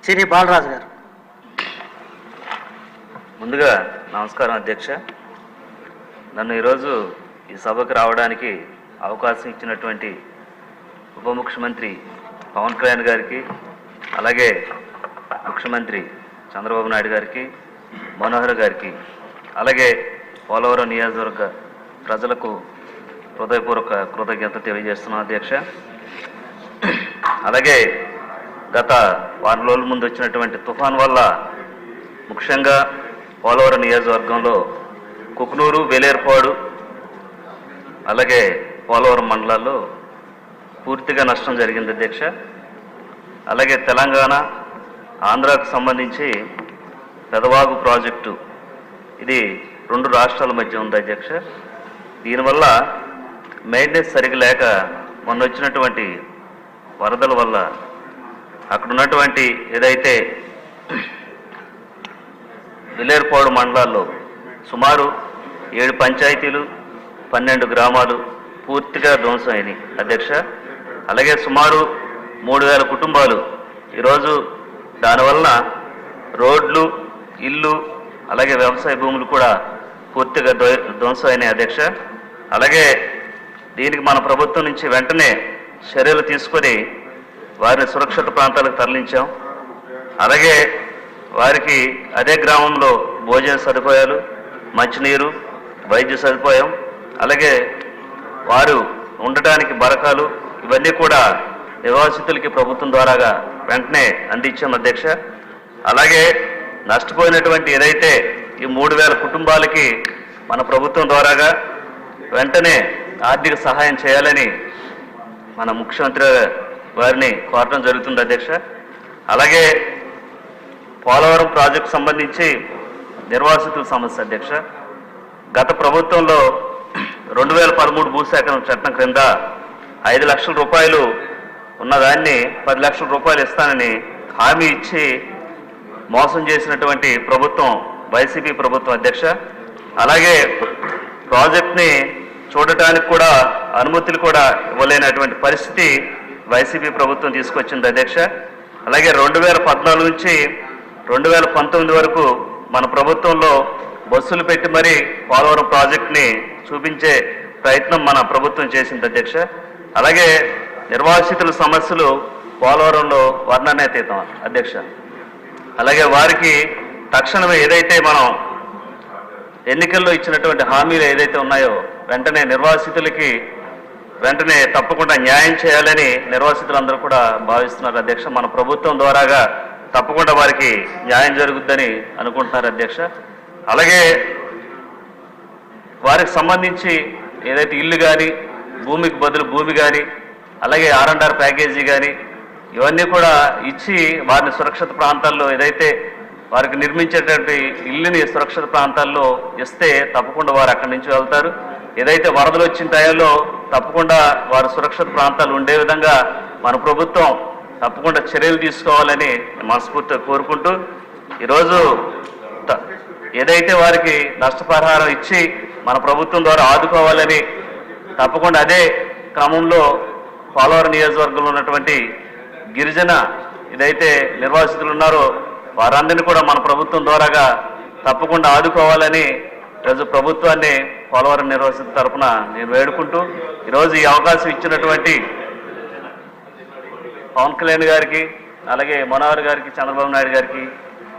సిరి బాలరాజు గారు. ముందుగా నమస్కారం అధ్యక్ష. నన్ను ఈరోజు ఈ సభకు రావడానికి అవకాశం ఇచ్చినటువంటి ఉప ముఖ్యమంత్రి పవన్ కళ్యాణ్ గారికి, అలాగే ముఖ్యమంత్రి చంద్రబాబు నాయుడు గారికి, మనోహర్ గారికి, అలాగే పోలవరం నియోజకవర్గ ప్రజలకు హృదయపూర్వక కృతజ్ఞత తెలియజేస్తున్నాను అధ్యక్ష. అలాగే గత వారం రోజుల ముందు వచ్చినటువంటి తుఫాన్ వల్ల ముఖ్యంగా పోలవరం నియోజకవర్గంలో కుకునూరు, వేలేరుపాడు, అలాగే పోలవరం మండలాల్లో పూర్తిగా నష్టం జరిగింది అధ్యక్ష. అలాగే తెలంగాణ, ఆంధ్రాకు సంబంధించి పెదవాగు ప్రాజెక్టు ఇది 2 రాష్ట్రాల మధ్య ఉంది అధ్యక్ష. దీనివల్ల మెయింటెనెన్స్ సరిగ్గా లేక మొన్న వచ్చినటువంటి వరదల వల్ల అక్కడ ఉన్నటువంటి ఏదైతే వేలేరుపాడు మండలాల్లో సుమారు 7 పంచాయతీలు, 12 గ్రామాలు పూర్తిగా ధ్వంసమైనవి అధ్యక్ష. అలాగే సుమారు 3000 కుటుంబాలు ఈరోజు దానివల్ల రోడ్లు, ఇల్లు, అలాగే వ్యవసాయ భూములు కూడా పూర్తిగా ధ్వంసమైనాయి అధ్యక్ష. అలాగే దీనికి మన ప్రభుత్వం నుంచి వెంటనే చర్యలు తీసుకొని వారిని సురక్షిత ప్రాంతాలకు తరలించాం. అలాగే వారికి అదే గ్రామంలో భోజన సదుపాయాలు, మంచినీరు, వైద్య సదుపాయం, అలాగే వారు ఉండటానికి బరకాలు ఇవన్నీ కూడా నివాసితులకి ప్రభుత్వం ద్వారాగా వెంటనే అందించాం అధ్యక్ష. అలాగే నష్టపోయినటువంటి ఏదైతే ఈ 3000 కుటుంబాలకి మన ప్రభుత్వం ద్వారాగా వెంటనే ఆర్థిక సహాయం చేయాలని మన ముఖ్యమంత్రి వారిని కోరడం జరుగుతుంది అధ్యక్ష. అలాగే పోలవరం ప్రాజెక్టు సంబంధించి నిర్వాసితుల సమస్య అధ్యక్ష. గత ప్రభుత్వంలో 2013 భూసేకరణ చట్టం క్రింద 5 లక్షల రూపాయలు ఉన్నదాన్ని 10 లక్షల రూపాయలు ఇస్తానని హామీ ఇచ్చి మోసం చేసినటువంటి ప్రభుత్వం వైసీపీ ప్రభుత్వం అధ్యక్ష. అలాగే ప్రాజెక్ట్ని చూడటానికి కూడా అనుమతులు కూడా ఇవ్వలేనటువంటి పరిస్థితి వైసీపీ ప్రభుత్వం తీసుకొచ్చింది అధ్యక్ష. అలాగే 2014 నుంచి 2019 వరకు మన ప్రభుత్వంలో బస్సులు పెట్టి మరీ పోలవరం ప్రాజెక్ట్ని చూపించే ప్రయత్నం మన ప్రభుత్వం చేసింది అధ్యక్ష. అలాగే నిర్వాసితుల సమస్యలు పోలవరంలో వర్ణనాతీతం అధ్యక్ష. అలాగే వారికి తక్షణమే ఏదైతే మనం ఎన్నికల్లో ఇచ్చినటువంటి హామీలు ఏదైతే ఉన్నాయో వెంటనే నిర్వాసితులకి వెంటనే తప్పకుండా న్యాయం చేయాలని నిర్వాసితులందరూ కూడా భావిస్తున్నారు అధ్యక్ష. మన ప్రభుత్వం ద్వారాగా తప్పకుండా వారికి న్యాయం జరుగుద్దని అనుకుంటున్నారు అధ్యక్ష. అలాగే వారికి సంబంధించి ఏదైతే ఇల్లు కానీ, భూమికి బదులు భూమి కానీ, అలాగే R&R ప్యాకేజీ కానీ ఇవన్నీ కూడా ఇచ్చి వారిని సురక్షిత ప్రాంతాల్లో ఏదైతే వారికి నిర్మించేటువంటి ఇల్లుని సురక్షిత ప్రాంతాల్లో ఇస్తే తప్పకుండా వారు అక్కడి నుంచి వెళ్తారు. ఏదైతే వరదలు వచ్చిన టైంలో తప్పకుండా వారు సురక్షిత ప్రాంతాలు ఉండే విధంగా మన ప్రభుత్వం తప్పకుండా చర్యలు తీసుకోవాలని మనస్ఫూర్తిగా కోరుకుంటూ ఈరోజు ఏదైతే వారికి నష్టపరిహారం ఇచ్చి మన ప్రభుత్వం ద్వారా ఆదుకోవాలని తప్పకుండా అదే క్రమంలో పోలవరం నియోజకవర్గంలో ఉన్నటువంటి గిరిజన ఏదైతే నిర్వాసితులు ఉన్నారో వారందరినీ కూడా మన ప్రభుత్వం ద్వారాగా తప్పకుండా ఆదుకోవాలని ఈరోజు ప్రభుత్వాన్ని పోలవరం నిర్వాసితుల తరఫున నేను వేడుకుంటూ ఈరోజు ఈ అవకాశం ఇచ్చినటువంటి పవన్ కళ్యాణ్ గారికి, అలాగే మనోహర్ గారికి, చంద్రబాబు నాయుడు గారికి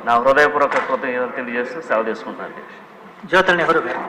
నా హృదయపూర్వక కృతజ్ఞతలు తెలియజేస్తూ సెలవు తీసుకుంటున్నాను. జ్యోతుల నెహ్రూ గారు.